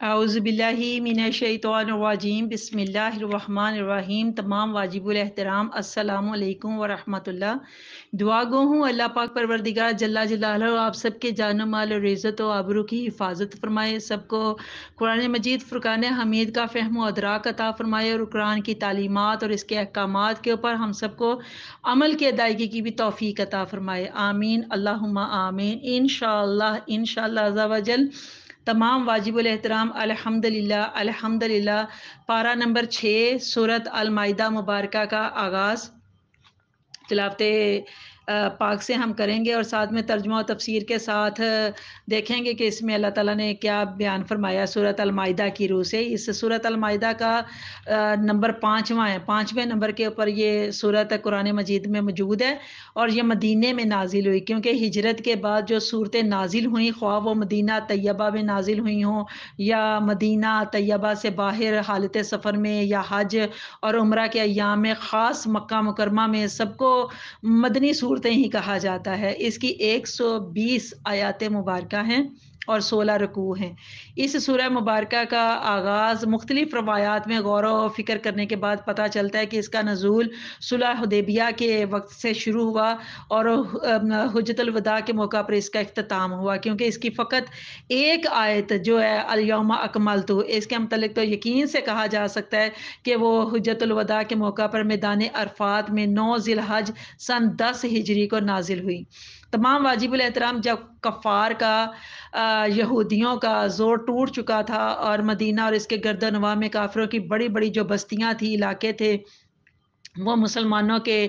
اعوذ باللہ من الشیطان الرجیم بسم اللہ الرحمن الرحیم۔ تمام واجب الاحترام السلام علیکم ورحمۃ اللہ۔ دعا گو ہوں اللہ پاک پروردگار جل جلالہ آپ سب کے جان و مال اور عزت و آبرو کی حفاظت فرمائے، سب کو قرآن مجید فرقان حمید کا فہم و ادراک عطا فرمائے اور قرآن کی تعلیمات اور اس کے احکامات کے اوپر ہم سب کو عمل کی ادائیگی کی بھی توفیق عطا فرمائے، آمین اللہم آمین۔ انشاءاللہ عز و جل تمام واجب الاحترام الحمدللہ پارہ نمبر 6 سورۃ المائدہ مبارکہ کا آغاز تلاوت پاک سے ہم کریں گے اور ساتھ میں ترجمہ و تفسیر کے ساتھ دیکھیں گے کہ اس میں اللہ تعالیٰ نے کیا بیان فرمایا سورۃ المائدہ کی روح سے۔ اس سورۃ المائدہ کا نمبر 5واں ہے، 5ویں نمبر کے اوپر یہ سورۃ قرآن مجید میں موجود ہے اور یہ مدینے میں نازل ہوئی، کیونکہ ہجرت کے بعد جو صورتیں نازل ہوئیں خواہ وہ مدینہ طیبہ میں نازل ہوئی ہوں یا مدینہ طیبہ سے باہر حالت سفر میں یا حج اور عمرہ کے ایام میں، خاص مکہ مکرمہ میں سب کو مدنی صورتیں ہی کہا جاتا ہے۔ اس کی 120 آیات مبارکہ ہیں اور 16 رکوع ہیں۔ اس سورہ مبارکہ کا آغاز مختلف روایات میں غور و فکر کرنے کے بعد پتہ چلتا ہے کہ اس کا نزول صلح حدیبیہ کے وقت سے شروع ہوا اور حجۃ الوداع کے موقع پر اس کا اختتام ہوا، کیونکہ اس کی فقط ایک آیت جو ہے الیوم اکملت، اس کے متعلق تو یقین سے کہا جا سکتا ہے کہ وہ حجۃ الوداع کے موقع پر میدان عرفات میں 9 ذی الحج سن 10 ہجری کو نازل ہوئی۔ تمام واجب الاحترام جب کفار کا یہودیوں کا زور ٹوٹ چکا تھا اور مدینہ اور اس کے گرد و نواح میں کافروں کی بڑی بڑی جو بستیاں تھی، علاقے تھے، وہ مسلمانوں کے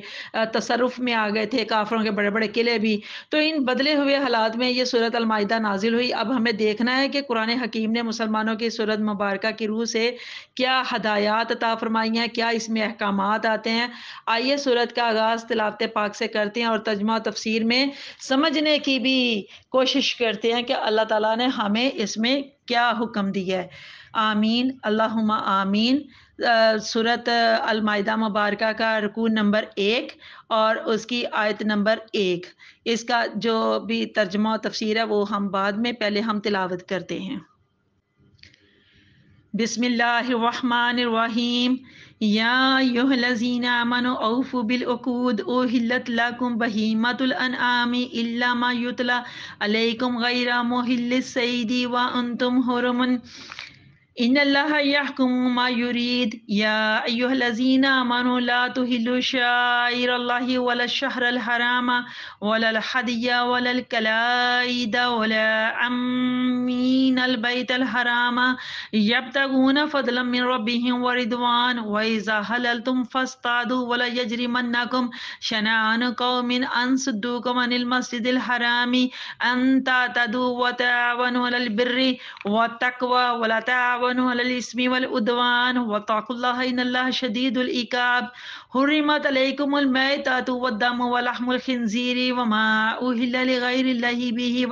تصرف میں آ گئے تھے، کافروں کے بڑے بڑے قلعے بھی، تو ان بدلے ہوئے حالات میں یہ سورۃ المائدہ نازل ہوئی۔ اب ہمیں دیکھنا ہے کہ قرآن حکیم نے مسلمانوں کی سورۃ مبارکہ کی روح سے کیا ہدایات عطا فرمائی ہیں، کیا اس میں احکامات آتے ہیں۔ آئیے سورت کا آغاز تلاوت پاک سے کرتے ہیں اور ترجمہ و تفسیر میں سمجھنے کی بھی کوشش کرتے ہیں کہ اللہ تعالیٰ نے ہمیں اس میں کیا حکم دیا ہے، آمین اللہم آمین۔ سورۃ المائدہ مبارکہ کا رکوع نمبر 1 اور اس کی آیت نمبر 1، اس کا جو بھی ترجمہ و تفسیر ہے وہ ہم بعد میں، پہلے ہم تلاوت کرتے ہیں۔ بسم اللہ الرحمن الرحیم۔ یا ایھا الذین آمنوا اوفوا بالعقود احلت لکم بہیمۃ الانعام الا ما یتلی علیکم غیر محل الصید وانتم حرم ان اللہ یحکم ما یرید۔ یا ایھا الذین آمنوا لا تحلوا شعائر اللہ ولا الشہر الحرام ولا الہدی ولا القلائد ولا آمین البیت الحرام یبتغون فضلا من ربهم ورضوان وإذا حللتم فاصطادوا ولا يجرمنكم شنآن قوم أن صدوكم عن المسجد الحرام أن تعتدوا وتعاونوا على البر والتقوى ولا تعاونوا على الإثم والعدوان واتقوا الله إن الله شديد العقاب۔ حرمت عليكم الميتة والدم ولحم الخنزير وما أهل لغير الله به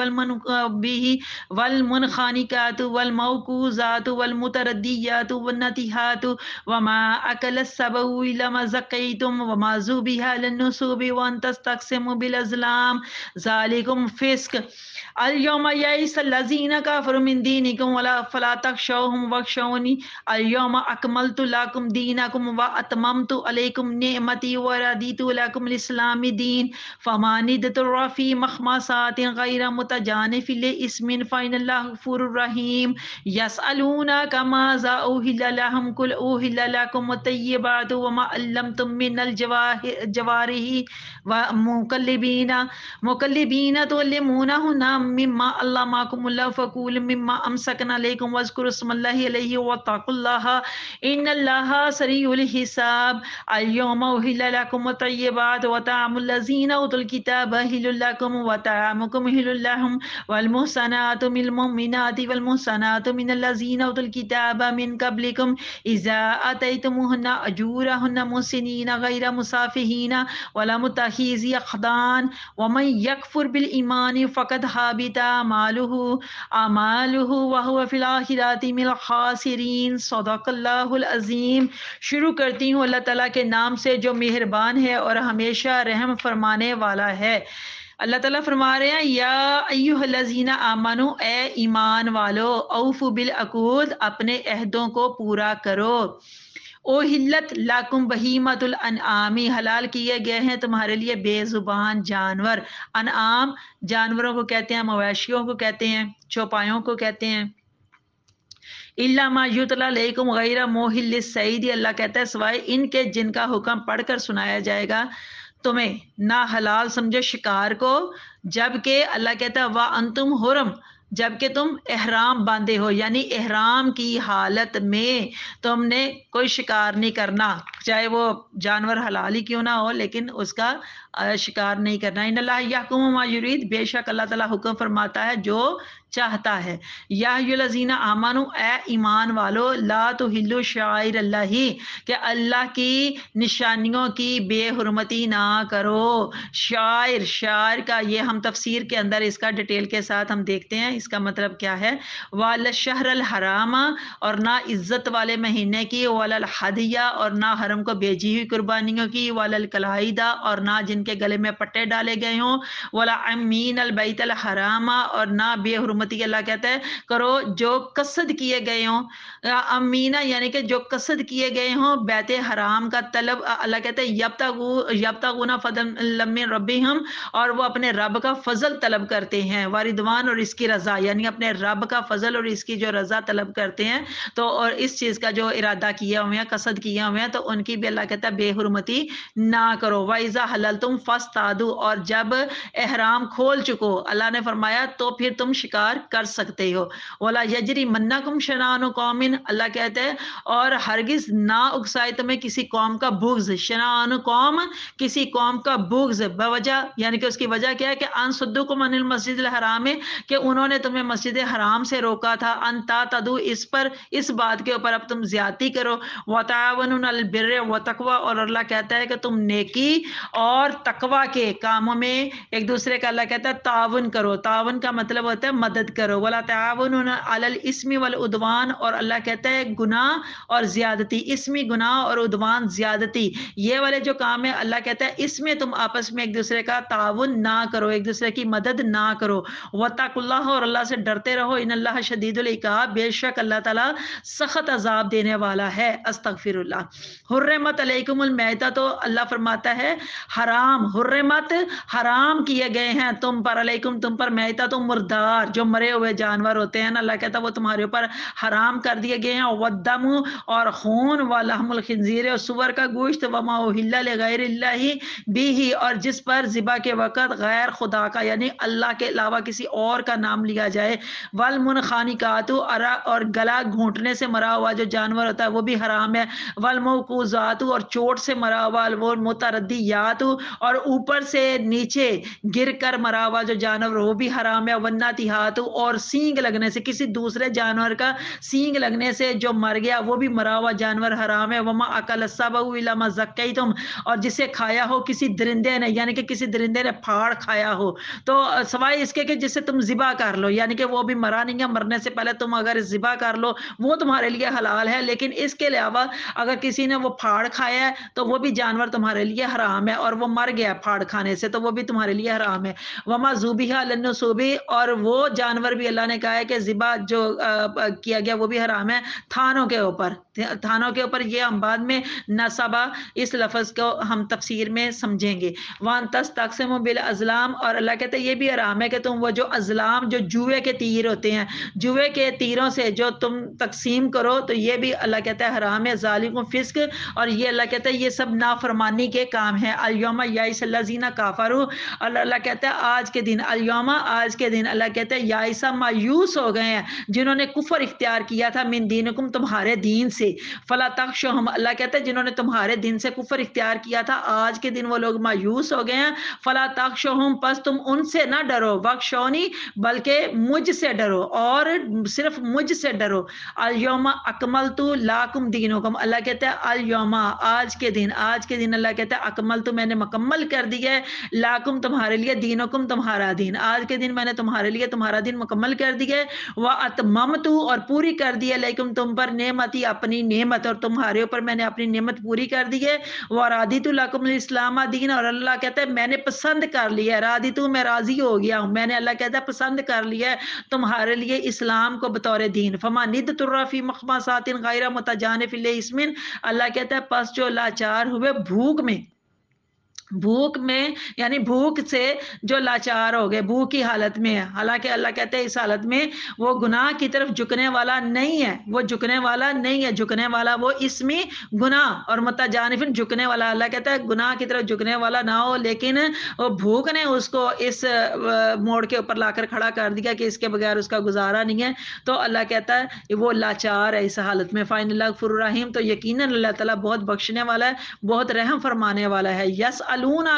والمنخنقات والموقوذات والمترديات والنطيحات وما أكل السبع إلا ما زكيتم وما ذبح على النصب وأن تستقسموا بالأزلام ذلكم فسق۔ اليوم يئس الذين كفروا من دينكم فلا تخشوهم واخشوني اليوم أكملت لكم دينكم وأتممت عليكم نعمتي ورضيت لكم الإسلام دين فمن اضطر في مخمصات غير متجانف لإثم فإن الله غفور رحيم۔ يسألونك ماذا أحل لهم قل أحل لكم الطيبات وما علمتم من الجوارح مكلبين تعلمونهن مما علمكم الله فكلوا مما أمسكن عليكم واذكروا اسم الله عليه واتقوا الله إن الله سريع الحساب۔ اليوم أحل لكم الطيبات وطعام الذين أوتوا الكتاب حل لكم وطعامكم حل لهم والمحصنات من المؤمنات والمحصنات من الذين أوتوا الكتاب من قبلكم إذا آتيتموهن أجورهن محسنين غير مسافحين ولا متخذي أخدان ومن يكفر بالإيمان فقد حبط أعماله وهو في الآخرة من الخاسرين۔ صدق اللہ العظیم۔ شروع کرتی ہوں اللہ تعالیٰ کے نام سے جو مہربان ہے اور ہمیشہ رحم فرمانے والا ہے۔ اللہ تعالیٰ فرما رہے ہیں یا ایھا الذین آمنو، اے ایمان والو، اوفوا بالعقود، اپنے عہدوں کو پورا کرو۔ اوحلت لاکم بہیمۃ الانعام، حلال کیے گئے ہیں تمہارے لیے بے زبان جانور۔ انعام جانوروں کو کہتے ہیں، مویشیوں کو کہتے ہیں، چوپایوں کو کہتے ہیں۔ الا ما یتلی علیکم غیر محل الصید، اللہ کہتا ہے سوائے ان کے جن کا حکم پڑھ کر سنایا جائے گا تمہیں، نہ حلال سمجھو شکار کو، جبکہ اللہ کہتا ہے وانتم حرم، جبکہ تم احرام باندھے ہو، یعنی احرام کی حالت میں تم نے کوئی شکار نہیں کرنا، چاہے وہ جانور حلال ہی کیوں نہ ہو، لیکن اس کا شکار نہیں کرنا۔ ان اللہ یحکم ما یرید، بے شک اللہ تعالیٰ حکم فرماتا ہے جو چاہتا ہے۔ یا ایھا الذین آمنو، اے ایمان والو، لا تحلوا شعائر اللہ، کہ اللہ کی نشانیوں کی بے حرمتی نہ کرو۔ شاعر، شاعر کا یہ ہم تفسیر کے اندر اس کا ڈیٹیل کے ساتھ ہم دیکھتے ہیں اس کا مطلب کیا ہے۔ وَالشَّهْرَ الْحَرَامَ، اور نہ عزت والے مہینے کی، وَالْحَدْیَ، اور نہ حرم کو بھیجی ہوئی قربانیوں کی، وَالْقَلَائِدَ، اور نہ جن کے گلے میں پٹے ڈالے گئے ہوں، وَالْعَامِینَ الْبَیْتَ الْحَرَامَ، اور نہ بے حرمتی اللہ کہتا ہے کرو جو قصد کیے گئے ہوں، امینا یعنی کہ جو قصد کیے گئے ہوں بیت حرام کا طلب، اللہ کہتا ہے یبتغون فضلا من ربہم، اور وہ اپنے رب کا فضل طلب کرتے ہیں، واردوان، اور اس کی رضا، یعنی اپنے رب کا فضل اور اس کی جو رضا طلب کرتے ہیں، تو اور اس چیز کا جو ارادہ کیا ہوئے ہیں، قصد کیا ہوئے ہیں، تو ان کی بھی اللہ کہتا ہے بے حرمتی نہ کرو۔ وَإِذَا حَلَلْتُمْ فَاصْطَادُوا، اور جب احرام کھول چکو، اللہ نے فرمایا تو پھر تم شکار کر سکتے ہو۔ وَلَا يَجْرِمَنَّكُمْ شَنَآنُ قَوْمٍ، اللہ کہتے ہیں اور ہرگز نہ اکسائے تمہیں کسی قوم کا بغض، شنآن قوم، کسی قوم کا بغض، بوجہ یعنی کہ اس کی وجہ کیا ہے کہ ان صدوکم عن المسجد الحرام، کہ انہوں نے تمہیں مسجد حرام سے روکا تھا، ان تعتدوا، اس پر، اس بات کے اوپر اب تم زیادتی کرو، وتعاونوا علی البر والتقوی، اور اللہ کہتا ہے کہ تم نیکی اور تقوی کے کاموں میں ایک دوسرے کا اللہ کہتا ہے تعاون کرو۔ تعاون کا مطلب ہوتا ہے مدد کرو۔ ولا تعاونوا علی الاثم والعدوان، اور اللہ کہتا ہے گناہ اور زیادتی، اسمی گناہ اور عدوان زیادتی، یہ والے جو کام ہے اللہ کہتا ہے اس میں تم آپس میں ایک دوسرے کا تعاون نہ کرو، ایک دوسرے کی مدد نہ کرو۔ واتقوا اللہ، اور اللہ سے ڈرتے رہو، ان اللہ شدید العقاب، بے شک اللہ تعالیٰ سخت عذاب دینے والا ہے۔ استغفر اللہ۔ حرمت علیکم المیتہ، تو اللہ فرماتا ہے حرام، حرمت حرام کیے گئے ہیں تم پر، علیکم تم پر، میتہ تو مردار جو مرے ہوئے جانور ہوتے ہیں نا، اللہ کہتا ہے وہ تمہارے اوپر حرام کر دیے گئے ہیں، والدم، اور خون، ولحم الخنزیر، اور سور کا گوشت، وما اہل لغیر اللہ بھی، اور جس پر ذبح کے وقت غیر خدا کا یعنی اللہ کے علاوہ کسی اور کا نام لیا جائے، والمنخنقات، اور گلا گھونٹنے سے مرا ہوا جو جانور ہوتا ہے وہ بھی حرام ہے، والموقوذات، اور چوٹ سے مرا ہوا، والمتردیات، اور اوپر سے نیچے گر کر مرا ہوا جو جانور وہ بھی حرام ہے، والناطحات، اور سینگ لگنے سے، کسی دوسرے جانور کا سینگ لگنے سے جو مر گیا وہ بھی مرا ہوا جانور حرام ہے، وما اکل السبع الا ما ذکیتم، اور جسے کھایا ہو کسی درندے نے، یعنی کہ کسی درندے نے پھاڑ کھایا ہو، تو سوائے اس کے کہ جسے تم ذبح کر لو، یعنی کہ وہ بھی مرا نہیں ہے، مرنے سے پہلے تم اگر ذبح کر لو وہ تمہارے لیے حلال ہے، لیکن اس کے علاوہ اگر کسی نے وہ پھاڑ کھایا ہے تو وہ بھی جانور تمہارے لیے حرام ہے، اور وہ مر گیا پھاڑ کھانے سے تو وہ بھی تمہارے لیے حرام ہے۔ وما ذبح علی النصب، اور وہ جانور بھی اللہ نے کہا ہے کہ ذبح جو کیا گیا وہ بھی حرام ہے تھانوں کے اوپر، تھانوں کے اوپر، یہ ہم بعد میں نصبہ اس لفظ کو ہم تفسیر میں سمجھیں گے۔ وان تستقسموا بالازلام، اور اللہ کہتے ہیں یہ بھی حرام ہے کہ تم وہ جو ازلام جو جوئے کے تیر ہوتے ہیں، جوئے کے تیروں سے جو تم تقسیم کرو تو یہ بھی اللہ کہتا ہے حرام ہے، ذالکم فسق، اور یہ اللہ کہتا ہے یہ سب نافرمانی کے کام ہیں۔ الیوم یئس الذین کفروا، اللہ کہتا ہے آج کے دن، الیوم آج کے دن، اللہ کہتا ہے یائس مایوس ہو گئے ہیں جنہوں نے کفر اختیار کیا تھا، من دینکم تمہارے دین سے، فلا تخشوہم، اللہ کہتا ہے جنہوں نے تمہارے دین سے کفر اختیار کیا تھا آج کے دن وہ لوگ مایوس ہو گئے ہیں، فلا تخشوہم، پس تم ان سے نہ ڈرو، وخشونی، بلکہ مجھ سے ڈرو، اور صرف مجھ سے ڈرو۔ الیوم اکملت لکم دینکم، اللہ کہتا ہے الیوم آج کے دن، آج کے دن اللہ کہتا ہے اکملت میں نے مکمل کر دیا ہے، لاکم تمہارے لیے، دینکم تمہارا دین، آج کے دن میں نے تمہارے لیے تمہارا دن مکمل کر دیے، وَأَتْمَمْتُ اور پوری کر دی علیکم تم پر نعمتی اپنی نعمت، اور تمہارے اوپر میں نے اپنی نعمت پوری کر دی ہے، وَرَضِيتُ لَكُمُ الْإِسْلَامَ دین، اور اللہ کہتا ہے میں نے پسند کر لیا ہے، راضیتو میں راضی ہو گیا ہوں، میں نے اللہ کہتا ہے پسند کر لیا ہے تمہارے لیے اسلام کو بطور دین، فَمَنِ اضْطُرَّ فِي مَخْمَصَةٍ غَيْرَ مُتَجَانِفٍ لِإِثْمٍ، اللہ کہتا ہے پس جو لاچار ہوئے بھوک میں یعنی بھوک سے جو لاچار ہو گئے، بھوک کی حالت میں ہے، حالانکہ اللہ کہتے ہیں اس حالت میں وہ گناہ کی طرف جھکنے والا نہیں ہے، وہ جھکنے والا نہیں ہے، جھکنے والا وہ اسمی گناہ، اور متجانفن جھکنے والا، اللہ کہتا ہے گناہ کی طرف جھکنے والا نہ ہو، لیکن وہ بھوک نے اس کو اس موڑ کے اوپر لا کر کھڑا کر دیا کہ اس کے بغیر اس کا گزارا نہیں ہے، تو اللہ کہتا ہے وہ لاچار ہے اس حالت میں، فَإِنَّ اللَّهَ غَفُورٌ رَحِيمٌ، تو یقیناً اللہ تعالیٰ بہت بخشنے والا ہے، بہت رحم فرمانے والا ہے۔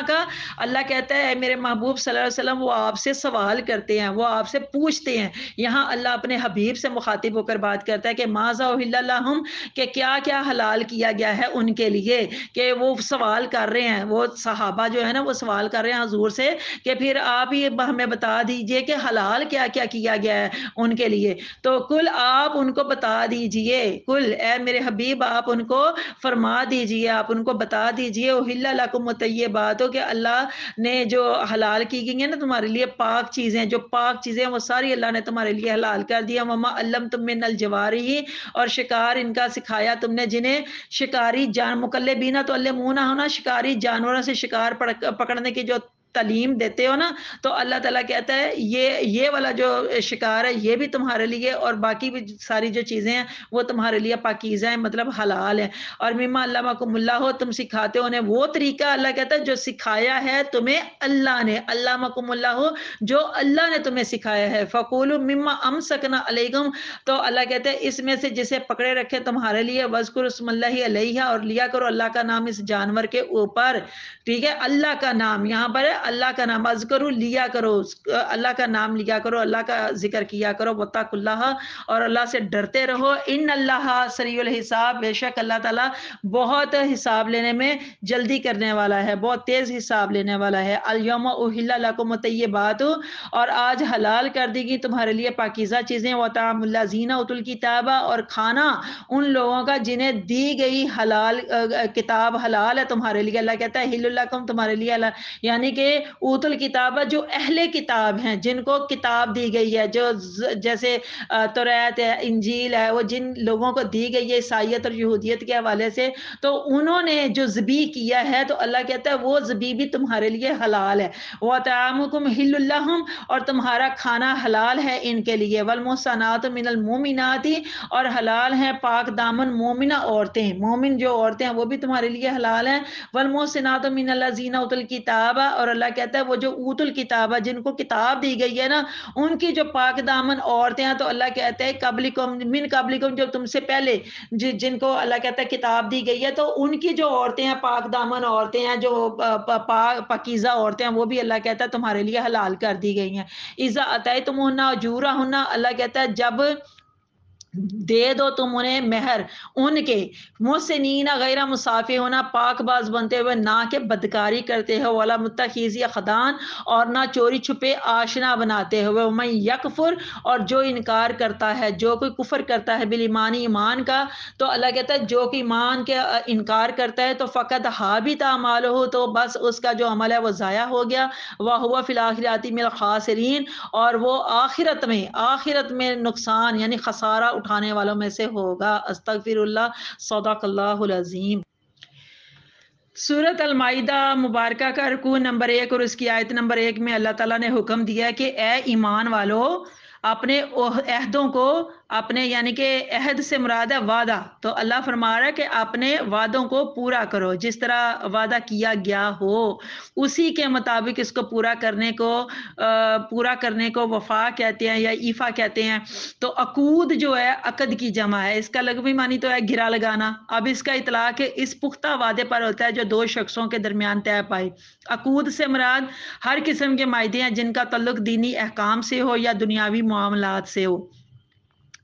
کا اللہ کہتا ہے میرے محبوب صلی اللہ علیہ وسلم وہ آپ سے سوال کرتے ہیں، وہ آپ سے پوچھتے ہیں، یہاں اللہ اپنے حبیب سے مخاطب ہو کر بات کرتا ہے کہ ماذا احل لہم، کہ کیا کیا حلال کیا گیا ہے ان کے لیے، کہ وہ سوال کر رہے ہیں، وہ صحابہ جو ہے نا وہ سوال کر رہے ہیں حضور سے کہ پھر آپ ہی ہمیں بتا دیجئے کہ حلال کیا کیا کیا گیا ہے ان کے لیے، تو کل آپ ان کو بتا دیجئے، کل اے میرے حبیب آپ ان کو فرما دیجئے، آپ ان کو بتا دیجئے احل لکم الطیبات، کہ اللہ نے جو حلال کی گئی ہیں نا تمہارے لیے پاک چیزیں، جو پاک چیزیں وہ ساری اللہ نے تمہارے لیے حلال کر دیا، وما علمتم من الجوارح، اور شکار ان کا سکھایا تم نے جنہیں، شکاری جان مکلبینا تو علمونا ہونا، شکاری جانوروں سے شکار پکڑنے کی جو تعلیم دیتے ہو نا، تو اللہ تعالیٰ کہتا ہے یہ والا جو شکار ہے یہ بھی تمہارے لیے، اور باقی بھی ساری جو چیزیں ہیں وہ تمہارے لیے پاکیزہ ہیں، مطلب حلال ہیں، اور مما علمکم اللہ ہو تم سکھاتے ہو انہیں وہ طریقہ، اللہ کہتا ہے جو سکھایا ہے تمہیں اللہ نے، علمکم اللہ جو اللہ نے تمہیں سکھایا ہے، فقولوا مما امسکنا علیکم، تو اللہ کہتے ہیں اس میں سے جسے پکڑے رکھے تمہارے لیے، وذکروا اسم اللہ علیہ، اور لیا کرو اللہ کا نام اس جانور کے اوپر، ٹھیک ہے، اللہ کا نام یہاں پر ہے، اللہ کا نام، اذکروا لیا کرو، اللہ کا نام لیا کرو، اللہ کا ذکر کیا کرو، واتقوا اللہ، اور اللہ سے ڈرتے رہو، ان اللہ سریع الحساب، بے شک اللہ تعالیٰ بہت حساب لینے میں جلدی کرنے والا ہے، بہت تیز حساب لینے والا ہے، الیوم احل لکم الطیبات، اور آج حلال کر دی گئی تمہارے لیے پاکیزہ چیزیں، وطعام الذین اوتوا الکتاب، اور کھانا ان لوگوں کا جنہیں دی گئی حلال کتاب حلال ہے تمہارے لیے، اللہ کہتا ہے حل لکم تمہارے لیے حلال، یعنی کہ اوت الکتاب جو اہل کتاب ہیں، جن کو کتاب دی گئی ہے، جو جیسے توریت ہے، انجیل ہے، وہ جن لوگوں کو دی گئی ہے عیسائیت اور یہودیت کے حوالے سے، تو انہوں نے جو ذبح کیا ہے تو اللہ کہتا ہے وہ ذبح بھی تمہارے لیے حلال ہے، وَطَعَامُكُمْ حِلٌّ لَّهُمْ، اور تمہارا کھانا حلال ہے ان کے لیے، وَالْمُحْصَنَاتُ مِنَ الْمُؤْمِنَاتِ، اور حلال ہیں پاک دامن مومنہ عورتیں، مومن جو عورتیں ہیں وہ بھی تمہارے لیے حلال ہیں، وَالْمُحْصِنَاتُ مِنَ الَّذِينَ أُوتُوا الْكِتَابَ، اور اللہ کہتا ہے وہ جو اوت الکتاب جن کو کتاب دی گئی ہے نا ان کی جو پاک دامن عورتیں ہیں، تو اللہ کہتا ہے قبلکم من قبلکم، جو تم سے پہلے جن کو اللہ کہتا ہے کتاب دی گئی ہے، تو ان کی جو عورتیں ہیں پاک دامن عورتیں ہیں، جو پاکیزہ عورتیں ہیں، وہ بھی اللہ کہتا ہے تمہارے لیے حلال کر دی گئی ہیں، اذا اتیتموہن اجورہن، اللہ کہتا ہے جب دے دو تم انہیں مہر ان کے، محسنین غیر مسافہ ہونا پاک باز بنتے ہوئے، نہ کہ بدکاری کرتے ہو، ولا متخذی اخدان، اور نہ چوری چھپے آشنا بناتے ہوئے، ومن یکفر، اور جو انکار کرتا ہے، جو کوئی کفر کرتا ہے بالایمان ایمان کا، تو اللہ کہتا ہے جو کہ ایمان کے انکار کرتا ہے تو فقط حابط اعمالہ، تو بس اس کا جو عمل ہے وہ ضائع ہو گیا، وہو فی الاخرۃ من الخاسرین، اور وہ آخرت میں نقصان یعنی خسارہ اٹھانے والوں میں سے ہوگا، استغفر اللہ، صدق اللہ العظیم۔ سورۃ المائدہ مبارکہ کا رکوع نمبر 1 اور اس کی آیت نمبر 1 میں اللہ تعالیٰ نے حکم دیا کہ اے ایمان والو اپنے عہدوں کو، اپنے یعنی کہ عہد سے مراد ہے وعدہ، تو اللہ فرما رہا ہے کہ اپنے وعدوں کو پورا کرو، جس طرح وعدہ کیا گیا ہو اسی کے مطابق اس کو پورا کرنے کو وفا کہتے ہیں یا ایفا کہتے ہیں، تو عقود جو ہے عقد کی جمع ہے، اس کا لغوی معنی تو ہے گرا لگانا، اب اس کا اطلاق اس پختہ وعدے پر ہوتا ہے جو دو شخصوں کے درمیان طے پائے، عقود سے مراد ہر قسم کے معاہدے ہیں جن کا تعلق دینی احکام سے ہو یا دنیاوی معاملات سے ہو،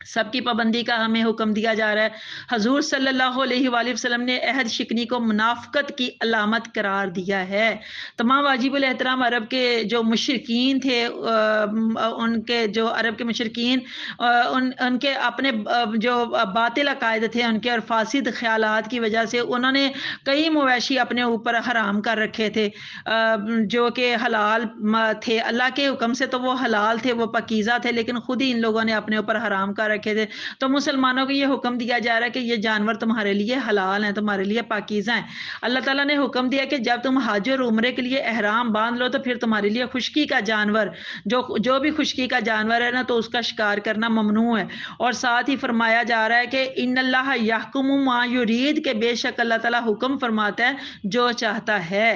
سب کی پابندی کا ہمیں حکم دیا جا رہا ہے۔ حضور صلی اللہ علیہ وآلہ وسلم نے عہد شکنی کو منافقت کی علامت قرار دیا ہے۔ تمام واجب الاحترام عرب کے جو مشرکین تھے، ان کے جو عرب کے مشرکین، ان کے اپنے جو باطل عقائد تھے ان کے اور فاسد خیالات کی وجہ سے انہوں نے کئی مویشی اپنے اوپر حرام کر رکھے تھے، جو کہ حلال تھے اللہ کے حکم سے، تو وہ حلال تھے، وہ پاکیزہ تھے، لیکن خود ہی ان لوگوں نے اپنے اوپر حرام کر رکھے تھے۔ تو مسلمانوں کو یہ حکم دیا جا رہا ہے کہ یہ جانور تمہارے لیے حلال ہیں، تمہارے لیے پاکیزہ ہیں۔ اللہ تعالیٰ نے حکم دیا کہ جب تم حج اور عمرے کے لیے احرام باندھ لو تو پھر تمہارے لیے خشکی کا جانور، جو بھی خشکی کا جانور ہے نا، تو اس کا شکار کرنا ممنوع ہے۔ اور ساتھ ہی فرمایا جا رہا ہے کہ ان اللہ یحکم ما یرید، کہ بے شک اللہ تعالیٰ حکم فرماتا ہے جو چاہتا ہے۔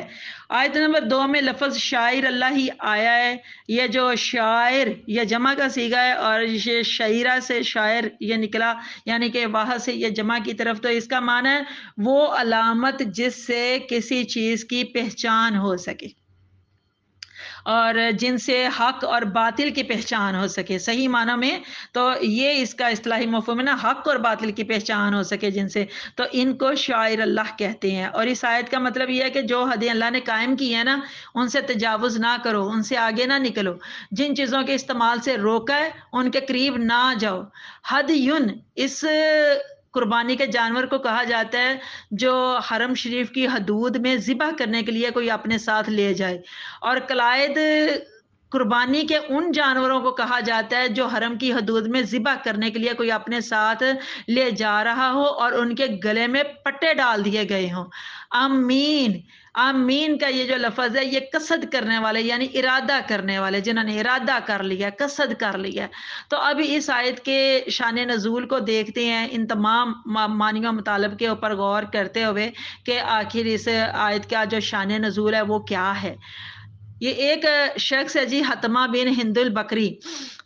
آیت نمبر 2 میں لفظ شاعر اللہ ہی آیا ہے۔ یہ جو شاعر یہ جمع کا صیغہ ہے، اور یہ شاعرہ سے شاعر یہ نکلا، یعنی کہ وہاں سے یہ جمع کی طرف، تو اس کا معنی ہے وہ علامت جس سے کسی چیز کی پہچان ہو سکے اور جن سے حق اور باطل کی پہچان ہو سکے، صحیح معنی میں تو یہ اس کا اصطلاحی مفہوم ہے نا، حق اور باطل کی پہچان ہو سکے جن سے، تو ان کو شاعر اللہ کہتے ہیں۔ اور اس آیت کا مطلب یہ ہے کہ جو حدیں اللہ نے قائم کی ہیں نا، ان سے تجاوز نہ کرو، ان سے آگے نہ نکلو، جن چیزوں کے استعمال سے روکا ہے ان کے قریب نہ جاؤ۔ حد یون اس قربانی کے جانور کو کہا جاتا ہے جو حرم شریف کی حدود میں ذبح کرنے کے لیے کوئی اپنے ساتھ لے جائے، اور قلائد قربانی کے ان جانوروں کو کہا جاتا ہے جو حرم کی حدود میں ذبح کرنے کے لیے کوئی اپنے ساتھ لے جا رہا ہو اور ان کے گلے میں پٹے ڈال دیے گئے ہوں۔ آمین، آمین کا یہ جو لفظ ہے یہ قصد کرنے والے یعنی ارادہ کرنے والے، جنہوں نے ارادہ کر لیا، قصد کر لیا۔ تو اب اس آیت کے شان نزول کو دیکھتے ہیں، ان تمام معنی و مطالب کے اوپر غور کرتے ہوئے کہ آخر اس آیت کا جو شان نزول ہے وہ کیا ہے۔ یہ ایک شخص ہے جی، حتمہ بن ہند البکری،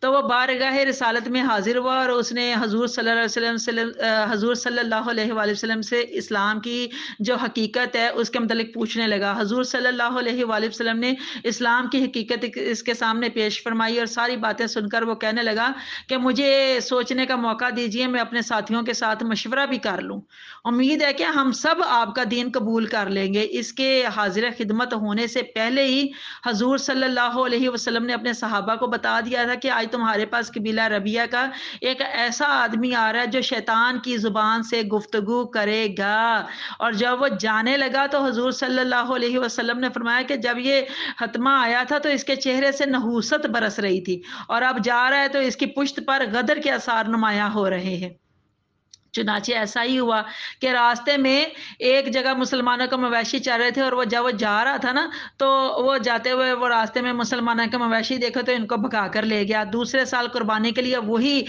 تو وہ بارگاہ رسالت میں حاضر ہوا اور اس نے حضور صلی اللہ علیہ وآلہ وسلم سے اسلام کی جو حقیقت ہے اس کے متعلق پوچھنے لگا۔ حضور صلی اللہ علیہ وآلہ وسلم نے اسلام کی حقیقت اس کے سامنے پیش فرمائی، اور ساری باتیں سن کر وہ کہنے لگا کہ مجھے سوچنے کا موقع دیجیے، میں اپنے ساتھیوں کے ساتھ مشورہ بھی کر لوں، امید ہے کہ ہم سب آپ کا دین قبول کر لیں گے۔ اس کے حاضر خدمت ہونے سے پہلے ہی حضور صلی اللہ علیہ وسلم نے اپنے صحابہ کو بتا دیا تھا کہ آج تمہارے پاس قبیلہ ربیہ کا ایک ایسا آدمی آ رہا ہے جو شیطان کی زبان سے گفتگو کرے گا۔ اور جب وہ جانے لگا تو حضور صلی اللہ علیہ وسلم نے فرمایا کہ جب یہ حتمہ آیا تھا تو اس کے چہرے سے نحوست برس رہی تھی، اور اب جا رہا ہے تو اس کی پشت پر غدر کے آثار نمایاں ہو رہے ہیں۔ چنانچہ ایسا ہی ہوا کہ راستے میں ایک جگہ مسلمانوں کے مویشی چر رہے تھے، اور وہ جب وہ جا رہا تھا نا تو وہ جاتے ہوئے وہ راستے میں مسلمانوں کے مویشی دیکھے تو ان کو بھگا کر لے گیا۔ دوسرے سال قربانی کے لیے وہی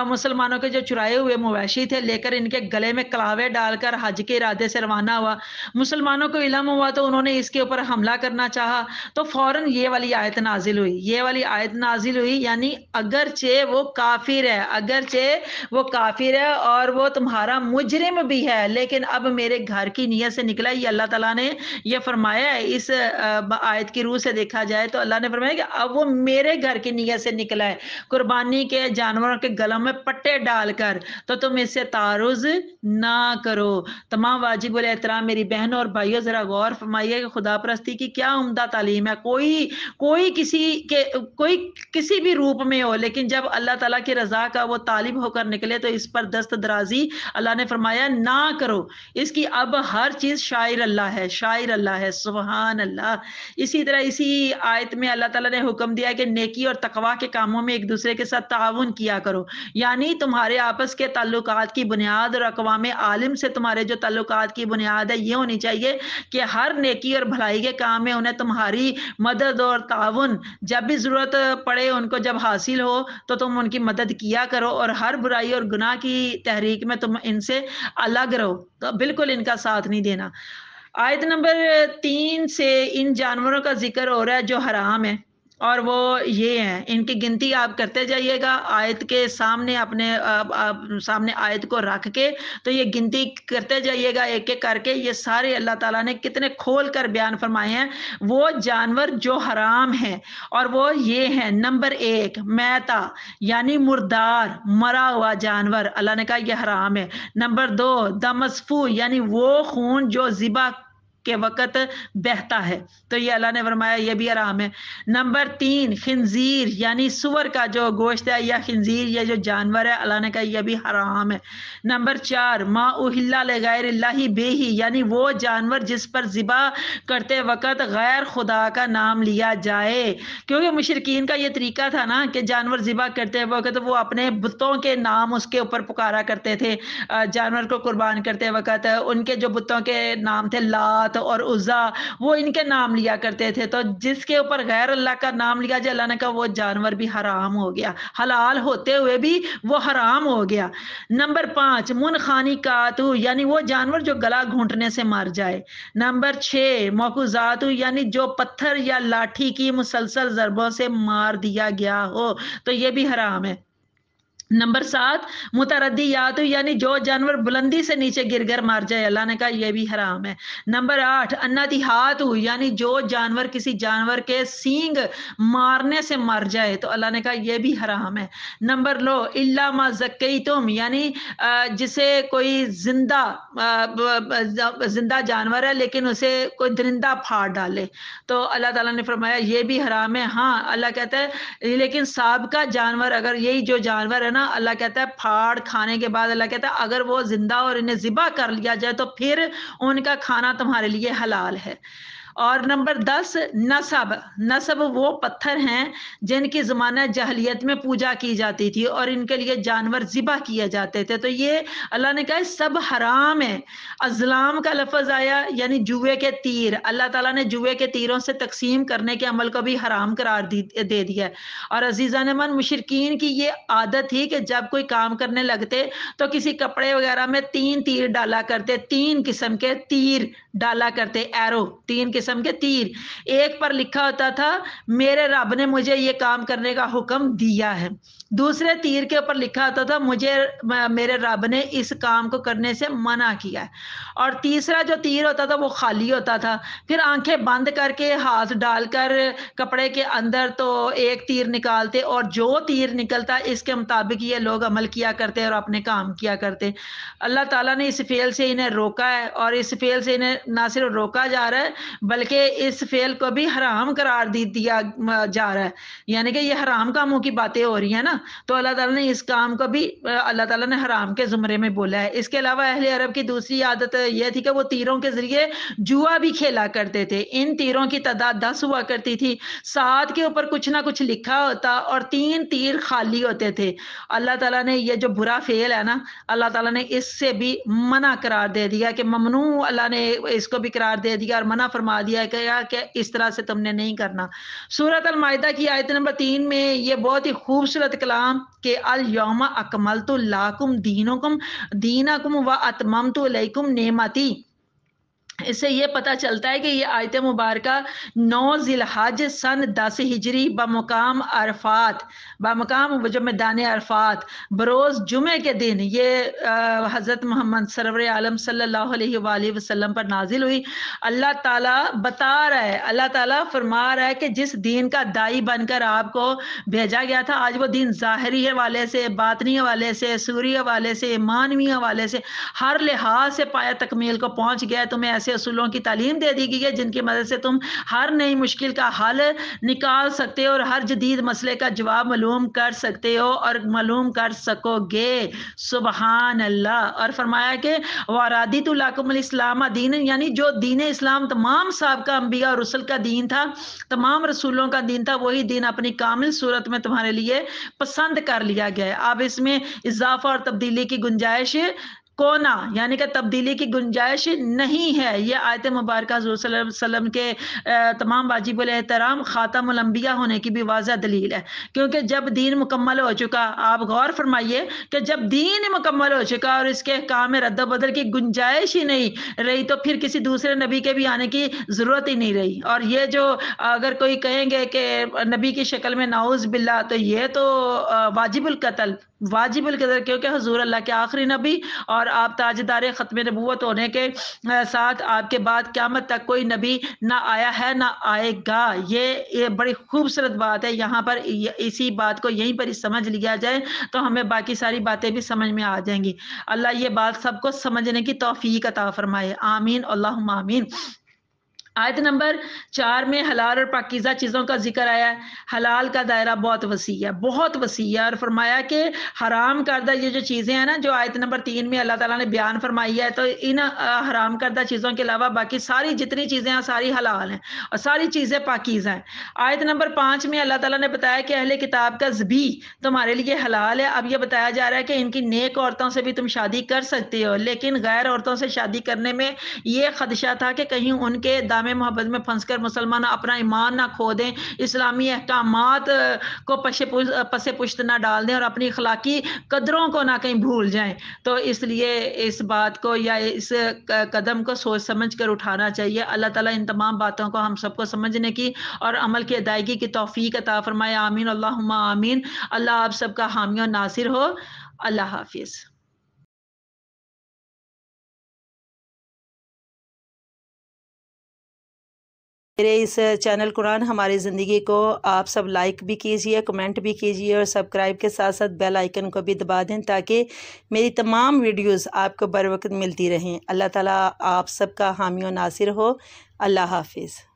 مسلمانوں کے جو چرائے ہوئے مویشی تھے لے کر ان کے گلے میں کلاوے ڈال کر حج کے ارادے سے روانہ ہوا۔ مسلمانوں کو علم ہوا تو انہوں نے اس کے اوپر حملہ کرنا چاہا، تو فوراً یہ والی آیت نازل ہوئی، یہ والی آیت نازل ہوئی، یعنی اگرچہ وہ کافر ہے، اگرچہ وہ کافر ہے اور وہ تمہارا مجرم بھی ہے، لیکن اب میرے گھر کی نیت سے نکلا۔ یہ اللہ تعالیٰ نے یہ فرمایا ہے، اس آیت کی روح سے دیکھا جائے تو اللہ نے فرمایا کہ اب وہ میرے گھر کی نیت سے نکلا ہے، قربانی کے جانوروں کے گلوں میں پٹے ڈال کر، تو تم اس سے تعرض نہ کرو۔ تمام واجب الاحترام میری بہنوں اور بھائیوں ذرا غور فرمائیے کہ خدا پرستی کی کیا عمدہ تعلیم ہے۔ کوئی کسی بھی روپ میں ہو، لیکن جب اللہ تعالیٰ کی رضا کا وہ طالب ہو کر نکلے تو اس پر دست درازی اللہ نے فرمایا نہ کرو۔ اس کی اب ہر چیز شاعر اللہ ہے، شاعر اللہ ہے، سبحان اللہ۔ اسی طرح اسی آیت میں اللہ تعالیٰ نے حکم دیا کہ نیکی اور تقوی کے کاموں میں ایک دوسرے کے ساتھ تعاون کیا کرو، یعنی تمہارے آپس کے تعلقات کی بنیاد اور اقوام عالم سے تمہارے جو تعلقات کی بنیاد ہے یہ ہونی چاہیے کہ ہر نیکی اور بھلائی کے کام میں انہیں تمہاری مدد اور تعاون، جب بھی ضرورت پڑے ان کو جب حاصل ہو تو تم ان کی مدد کیا کرو، اور ہر برائی اور گناہ کی تحریک میں تم ان سے الگ رہو، تو بالکل ان کا ساتھ نہیں دینا۔ آیت نمبر 3 سے ان جانوروں کا ذکر ہو رہا ہے جو حرام ہے، اور وہ یہ ہیں، ان کی گنتی آپ کرتے جائیے گا آیت کے سامنے، اپنے سامنے آیت کو رکھ کے، تو یہ گنتی کرتے جائیے گا ایک ایک کر کے۔ یہ سارے اللہ تعالیٰ نے کتنے کھول کر بیان فرمائے ہیں۔ وہ جانور جو حرام ہیں اور وہ یہ ہیں، نمبر 1 میتا یعنی مردار مرا ہوا جانور، اللہ نے کہا یہ حرام ہے۔ نمبر 2 دمسفو یعنی وہ خون جو ذبح کے وقت بہتا ہے، تو یہ اللہ نے فرمایا یہ بھی حرام ہے۔ نمبر 3 خنزیر یعنی سور کا جو گوشت ہے، یا خنزیر یہ جو جانور ہے، اللہ نے کہا یہ بھی حرام ہے۔ نمبر 4 ما اہل لغیر اللہ بہ یعنی وہ جانور جس پر ذبح کرتے وقت غیر خدا کا نام لیا جائے، کیونکہ مشرکین کا یہ طریقہ تھا نا کہ جانور ذبح کرتے وقت وہ اپنے بتوں کے نام اس کے اوپر پکارا کرتے تھے۔ جانور کو قربان کرتے وقت ان کے جو بتوں کے نام تھے لات اور عزا، وہ ان کے نام لیا کرتے تھے، تو جس کے اوپر غیر اللہ کا نام لیا جائے، اللہ نے کہا وہ جانور بھی حرام ہو گیا، حلال ہوتے ہوئے بھی وہ حرام ہو گیا۔ نمبر 5 منخانی کاتو یعنی وہ جانور جو گلا گھونٹنے سے مر جائے۔ نمبر 6 موقوذاتو یعنی جو پتھر یا لاٹھی کی مسلسل ضربوں سے مار دیا گیا ہو، تو یہ بھی حرام ہے۔ نمبر 7 متردیات یعنی جو جانور بلندی سے نیچے گر گر مر جائے، اللہ نے کہا یہ بھی حرام ہے۔ نمبر 8 انادیہات یعنی جو جانور کسی جانور کے سینگ مارنے سے مر جائے، تو اللہ نے کہا یہ بھی حرام ہے۔ نمبر لو الا ما زکیتم یعنی جسے کوئی زندہ جانور ہے لیکن اسے کوئی درندہ پھاڑ ڈالے، تو اللہ تعالیٰ نے فرمایا یہ بھی حرام ہے۔ ہاں اللہ کہتا ہے لیکن سابقہ جانور، اگر یہی جو جانور ہے نا، اللہ کہتا ہے پھاڑ کھانے کے بعد اللہ کہتا ہے اگر وہ زندہ اور انہیں ذبح کر لیا جائے تو پھر ان کا کھانا تمہارے لیے حلال ہے۔ اور نمبر 10 نصب وہ پتھر ہیں جن کی زمانہ جاہلیت میں پوجا کی جاتی تھی اور ان کے لیے جانور ذبح کیے جاتے تھے، تو یہ اللہ نے کہا سب حرام ہے۔ ازلام کا لفظ آیا یعنی جوئے کے تیر، اللہ تعالیٰ نے جوئے کے تیروں سے تقسیم کرنے کے عمل کو بھی حرام قرار دے دیا ہے۔ اور عزیزان من، مشرکین کی یہ عادت تھی کہ جب کوئی کام کرنے لگتے تو کسی کپڑے وغیرہ میں 3 تیر ڈالا کرتے، 3 قسم کے تیر ڈالا کرتے، ایرو، 3 قسم کے تیر۔ ایک پر لکھا ہوتا تھا میرے رب نے مجھے یہ کام کرنے کا حکم دیا ہے، دوسرے تیر کے اوپر لکھا ہوتا تھا میرے رب نے اس کام کو کرنے سے منع کیا ہے، اور تیسرا جو تیر ہوتا تھا وہ خالی ہوتا تھا۔ پھر آنکھیں بند کر کے ہاتھ ڈال کر کپڑے کے اندر تو ایک تیر نکالتے، اور جو تیر نکلتا اس کے مطابق یہ لوگ عمل کیا کرتے اور اپنے کام کیا کرتے۔ اللہ تعالیٰ نے اس فعل سے انہیں روکا ہے، اور اس فعل سے انہیں نہ صرف روکا جا رہا ہے بلکہ اس فعل کو بھی حرام قرار دیا جا رہا ہے، یعنی کہ یہ حرام کاموں کی باتیں ہو رہی ہیں نا، تو اللہ تعالیٰ نے اس کام کو بھی اللہ تعالیٰ نے حرام کے زمرے میں بولا ہے۔ اس کے علاوہ اہل عرب کی دوسری عادت یہ تھی کہ وہ تیروں کے ذریعے جوا بھی کھیلا کرتے تھے۔ ان تیروں کی تعداد 10 ہوا کرتی تھی، 7 کے اوپر کچھ نہ کچھ لکھا ہوتا اور 3 تیر خالی ہوتے تھے۔ اللہ تعالیٰ نے یہ جو برا فعل ہے نا، اللہ تعالیٰ نے اس سے بھی منع قرار دے دیا کہ ممنوع، اللہ نے اس کو بھی قرار دے دیا اور منع فرما دیا کہ اس طرح سے تم نے نہیں کرنا۔ سورۃ المائدہ کی آیت نمبر 3 میں یہ بہت ہی خوبصورت کلام کہ الیوم اکملت لکم دینکم واتممت علیکم نعمتی، اس سے یہ پتہ چلتا ہے کہ یہ آیت مبارکہ 9 ذی الحج سن 10 ہجری بمقام عرفات، بمقام جو میدان عرفات بروز جمعے کے دن یہ حضرت محمد سرور عالم صلی اللہ علیہ وآلہ وسلم پر نازل ہوئی۔ اللہ تعالیٰ بتا رہا ہے، اللہ تعالیٰ فرما رہا ہے کہ جس دین کا دائی بن کر آپ کو بھیجا گیا تھا، آج وہ دین ظاہری حوالے سے، باطنی حوالے سے، سوری حوالے سے، مانوی حوالے سے، ہر لحاظ سے پایہ تکمیل کو پہنچ گیا ہے۔ تمہیں ایسے اصولوں کی تعلیم دے دی گئی ہے جن کی مدد سے تم ہر نئی مشکل کا حل نکال سکتے ہو اور ہر جدید مسئلے کا جواب معلوم کر سکتے ہو اور معلوم کر سکو گے۔ سبحان اللہ۔ اور فرمایا کہ وَرَضِيتُ لَكُمُ الْإِسْلَامَ دِينًا یعنی جو دین اسلام تمام سابقہ انبیاء اور رسل کا دین تھا، تمام رسولوں کا دین تھا، وہی دین اپنی کامل صورت میں تمہارے لیے پسند کر لیا گیا ہے۔ اب اس میں اضافہ اور تبدیلی کی گنجائش کونا یعنی کہ تبدیلی کی گنجائش نہیں ہے۔ یہ آیت مبارکہ حضور صلی اللہ علیہ وسلم کے تمام واجب الاحترام خاتم الانبیاء ہونے کی بھی واضح دلیل ہے، کیونکہ جب دین مکمل ہو چکا، آپ غور فرمائیے کہ جب دین مکمل ہو چکا اور اس کے احکام میں رد و بدل کی گنجائش ہی نہیں رہی تو پھر کسی دوسرے نبی کے بھی آنے کی ضرورت ہی نہیں رہی۔ اور یہ جو اگر کوئی کہیں گے کہ نبی کی شکل میں نعوذ باللہ، تو یہ تو واجب القتل کیونکہ حضور اللہ کے آخری نبی اور آپ تاجدار ختم نبوت ہونے کے ساتھ آپ کے بعد قیامت تک کوئی نبی نہ آیا ہے نہ آئے گا۔ یہ بڑی خوبصورت بات ہے، یہاں پر اسی بات کو یہیں پر سمجھ لیا جائے تو ہمیں باقی ساری باتیں بھی سمجھ میں آ جائیں گی۔ اللہ یہ بات سب کو سمجھنے کی توفیق عطا فرمائے، آمین اللہم آمین۔ آیت نمبر 4 میں حلال اور پاکیزہ چیزوں کا ذکر آیا ہے۔ حلال کا دائرہ بہت وسیع ہے، بہت وسیع ہے، اور فرمایا کہ حرام کردہ یہ جو چیزیں ہیں نا، جو آیت نمبر 3 میں اللہ تعالیٰ نے بیان فرمائی ہے، تو ان حرام کردہ چیزوں کے علاوہ باقی ساری جتنی چیزیں ہیں ساری حلال ہیں اور ساری چیزیں پاکیزہ ہیں۔ آیت نمبر 5 میں اللہ تعالیٰ نے بتایا کہ اہل کتاب کا ذبیح تمہارے لیے حلال ہے۔ اب یہ بتایا جا رہا ہے کہ ان کی نیک عورتوں سے بھی تم شادی کر سکتے ہو، لیکن غیر عورتوں سے شادی کرنے میں یہ خدشہ تھا کہ کہیں ان کے دامن محبت میں پھنس کر مسلمان اپنا ایمان نہ کھو دیں، اسلامی احکامات کو پس پشت نہ ڈال دیں اور اپنی اخلاقی قدروں کو نہ کہیں بھول جائیں۔ تو اس لیے اس بات کو یا اس قدم کو سوچ سمجھ کر اٹھانا چاہیے۔ اللہ تعالیٰ ان تمام باتوں کو ہم سب کو سمجھنے کی اور عمل کی ادائیگی کی توفیق عطا فرمائے، آمین اللہم آمین۔ اللہ آپ سب کا حامی و ناصر ہو۔ اللہ حافظ۔ میرے اس چینل قرآن ہماری زندگی کو آپ سب لائک بھی کیجئے، کمنٹ بھی کیجئے اور سبسکرائب کے ساتھ ساتھ بیل آئیکن کو بھی دبا دیں تاکہ میری تمام ویڈیوز آپ کو بر وقت ملتی رہیں۔ اللہ تعالیٰ آپ سب کا حامی و ناصر ہو۔ اللہ حافظ۔